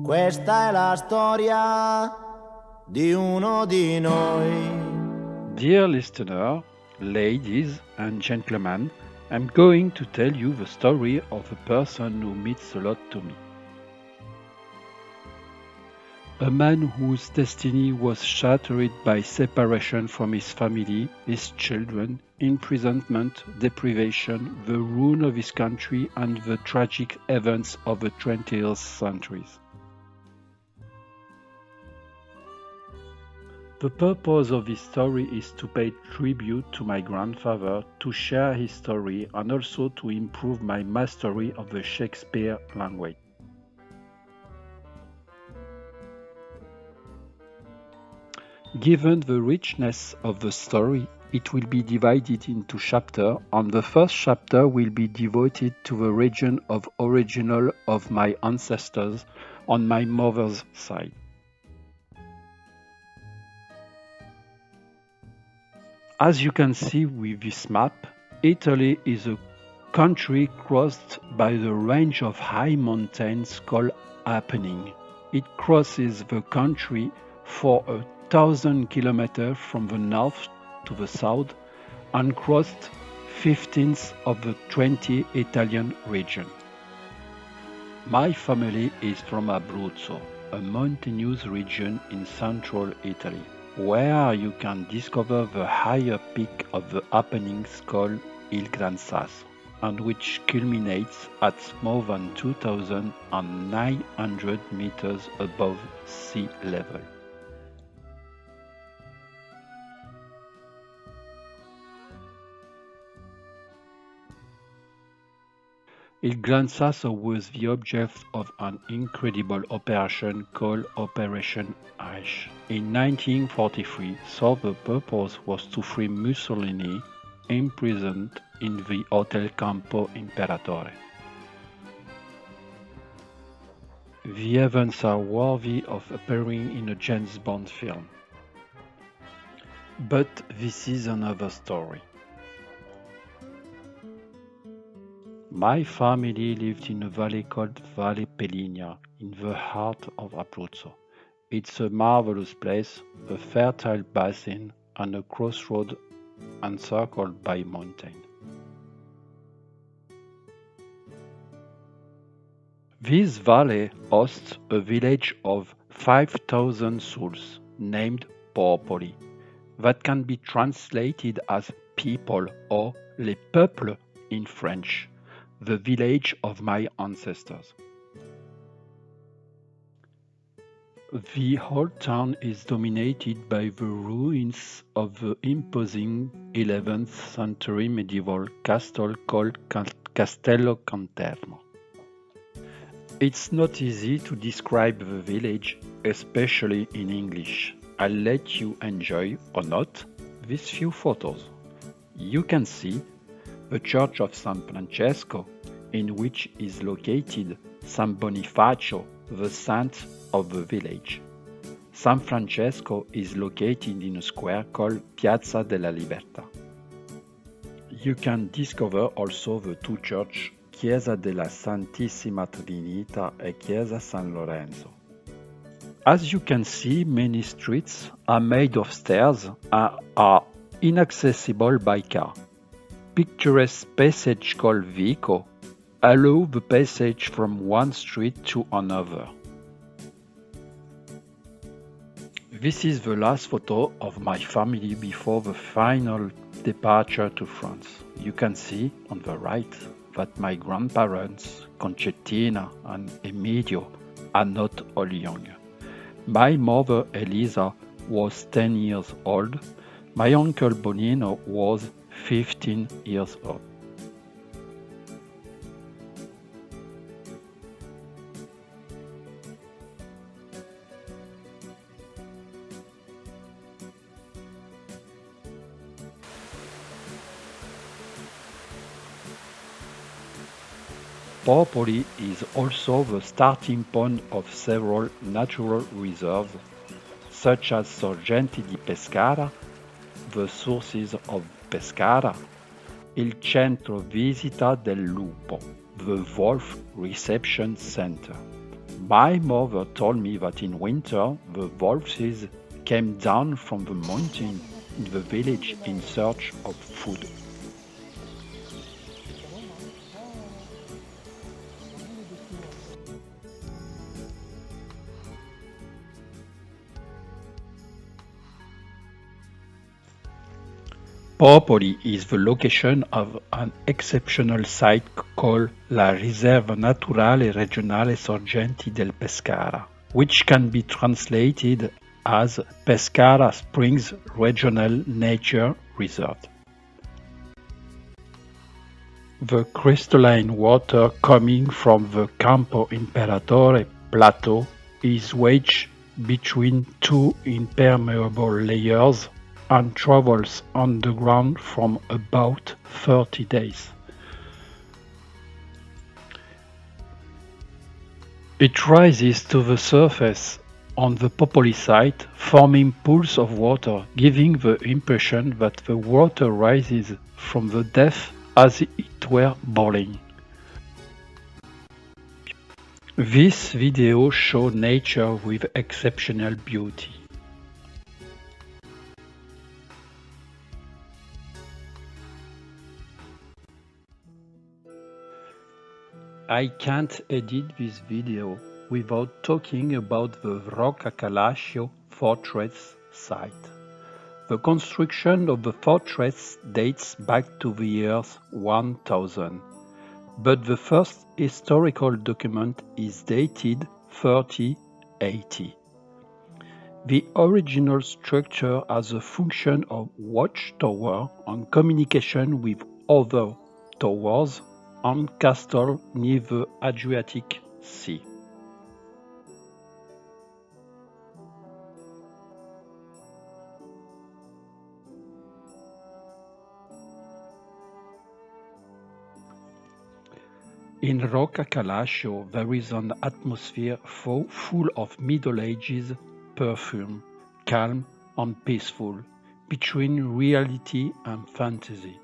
Questa è la storia di uno di noi. Dear listener, ladies and gentlemen, I'm going to tell you the story of a person who means a lot to me. A man whose destiny was shattered by separation from his family, his children, imprisonment, deprivation, the ruin of his country, and the tragic events of the 20th century. The purpose of this story is to pay tribute to my grandfather, to share his story, and also to improve my mastery of the Shakespeare language. Given the richness of the story, it will be divided into chapters, and the first chapter will be devoted to the region of origin of my ancestors on my mother's side. As you can see with this map, Italy is a country crossed by the range of high mountains called Apennine. It crosses the country for 1,000 kilometers from the north to the south and crossed 15th of the 20 Italian region. My family is from Abruzzo, a mountainous region in central Italy, where you can discover the higher peak of the Apennines called Il Gran Sasso, and which culminates at more than 2,900 meters above sea level. Il Gran Sasso was the object of an incredible operation called Operation Ache in 1943, so the purpose was to free Mussolini, imprisoned in the Hotel Campo Imperatore. The events are worthy of appearing in a James Bond film. But this is another story. My family lived in a valley called Valle Peligna, in the heart of Abruzzo. It's a marvelous place, a fertile basin, and a crossroad encircled by mountains. This valley hosts a village of 5,000 souls, named Popoli, that can be translated as people or les peuples in French, the village of my ancestors. The whole town is dominated by the ruins of the imposing 11th century medieval castle called Castello Canterno. It's not easy to describe the village, especially in English. I'll let you enjoy, or not, these few photos. You can see the Church of San Francesco, in which is located San Bonifacio, the saint of the village. San Francesco is located in a square called Piazza della Libertà. You can discover also the two churches, Chiesa della Santissima Trinità and Chiesa San Lorenzo. As you can see, many streets are made of stairs and are inaccessible by car. Picturesque passage called Vico allow the passage from one street to another. This is the last photo of my family before the final departure to France. You can see on the right that my grandparents, Concettina and Emilio, are not all young. My mother, Elisa, was 10 years old. My uncle Bonino was 15 years old. Popoli is also the starting point of several natural reserves, such as Sorgenti di Pescara, the sources of Pescara, il Centro Visita del Lupo, the Wolf Reception Center, My mother told me that in winter the wolves came down from the mountain in the village in search of food. Popoli is the location of an exceptional site called la Riserva Naturale Regionale Sorgenti del Pescara, which can be translated as Pescara Springs Regional Nature Reserve. The crystalline water coming from the Campo Imperatore plateau is wedged between two impermeable layers and travels underground for about 30 days. It rises to the surface on the Popoli site, forming pools of water, giving the impression that the water rises from the depth as it were boiling. This video shows nature with exceptional beauty. I can't edit this video without talking about the Roccacalascio fortress site. The construction of the fortress dates back to the year 1000, but the first historical document is dated 3080. The original structure has a function of watchtower and communication with other towers and castle near the Adriatic Sea. In Roccacalascio there is an atmosphere full of Middle Ages perfume, calm and peaceful, between reality and fantasy.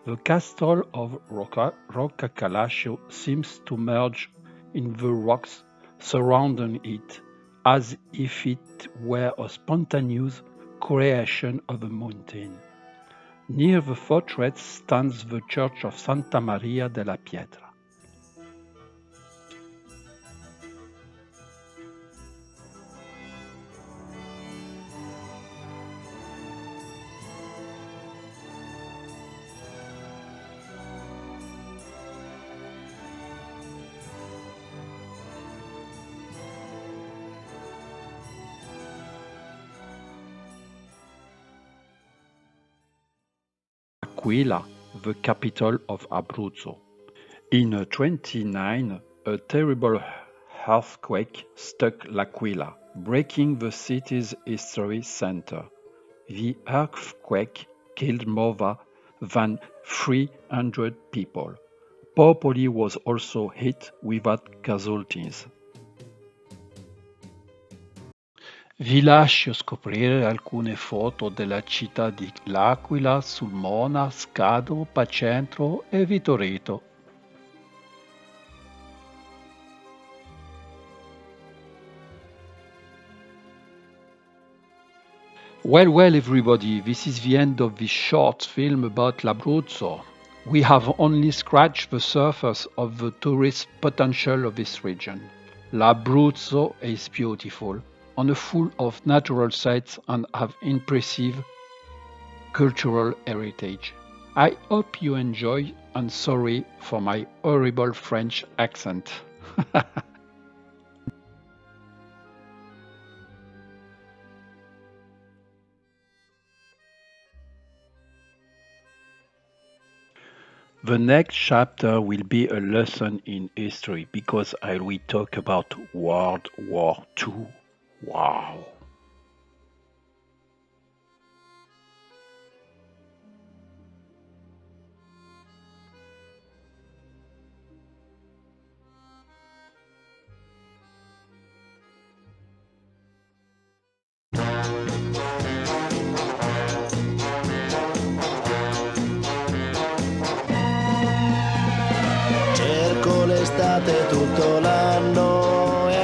The castle of Roccacalascio seems to merge in the rocks surrounding it, as if it were a spontaneous creation of a mountain. Near the fortress stands the church of Santa Maria della Pietra. L'Aquila, the capital of Abruzzo. In 1929, a terrible earthquake struck L'Aquila, breaking the city's history center. The earthquake killed more than 300 people. Popoli was also hit without casualties. Vi lascio scoprire alcune foto della città di L'Aquila, Sulmona, Scado, Pacentro e Vitoreto. Well, everybody, this is the end of this short film about L'Abruzzo. We have only scratched the surface of the tourist potential of this region. L'Abruzzo is beautiful and full of natural sights and have impressive cultural heritage. I hope you enjoy, and sorry for my horrible French accent. The next chapter will be a lesson in history because I will talk about World War II. Wow! Cerco l'estate tutto l'anno e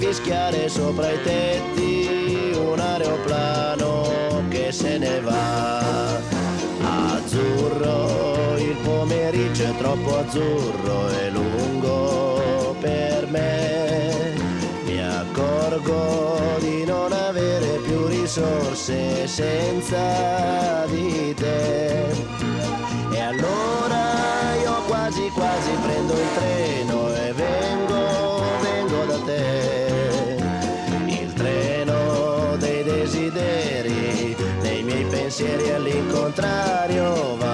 fischiare sopra i tetti un aeroplano che se ne va. Azzurro, il pomeriggio è troppo azzurro e lungo per me. Mi accorgo di non avere più risorse senza di te. E allora io quasi quasi prendo il treno e vengo da te. Il treno dei desideri, dei miei pensieri all'incontrario va.